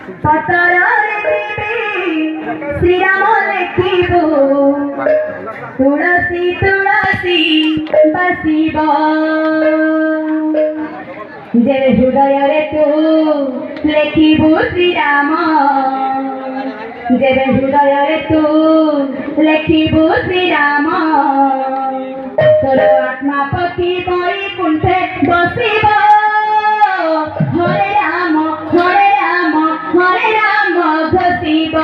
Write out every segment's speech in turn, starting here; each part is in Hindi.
पतरारे देवी श्री राम लेखिबो तुलसी तुलसी बसिब जेबे हृदय रे तू लेखिबो श्री राम जेबे हृदय रे तू लेखिबो श्री राम तोर आत्मा पति बैकुंठे बसिब हरे राम घोषिब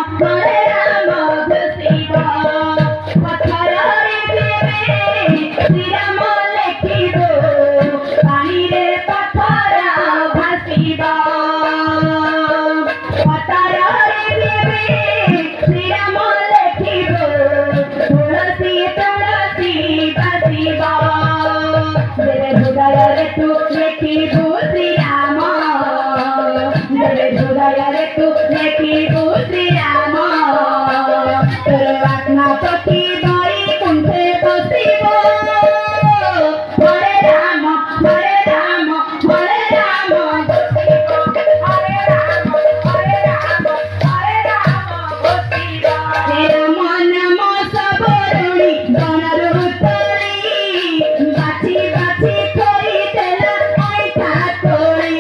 हरे राम घोषिब पत्थर रे देवे श्री राम लेखिबो पानी रे पत्थर भासिब पत्थर रे देवे श्री राम लेखिबो तुलसी तुलसी बसिब जेबे हृदय रे तू लेखिबो श्री राम जेबे हृदय रे तू लेखिबो श्री राम तोर आत्मा पति बैकुंठे बसिब हरे राम घोषिब हरे राम घोषिब राम नाम सबरुणी गणर उत्तरी बाछी बाछी थोड़ी देला ऐठा तोड़ी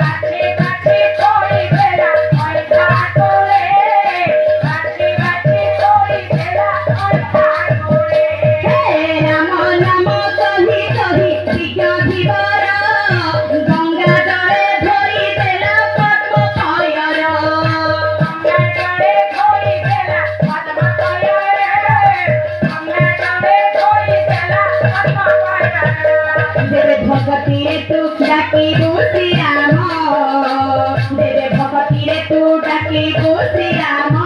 बाछी बाछी थोड़ी देला ऐठा तोड़े बाछी बाछी थोड़ी देला ऐठा तोड़े हे राम नाम कही कही विज्ञ धीवर गंगा जले धोई देला पद्म कयर गंगा जले धोई देला पद्म कयर गंगा जले धोई देला पद्म कयर जेबे भगती रे तू डाकिबो श्री राम जेबे भगती रे तू डाकिबो श्री राम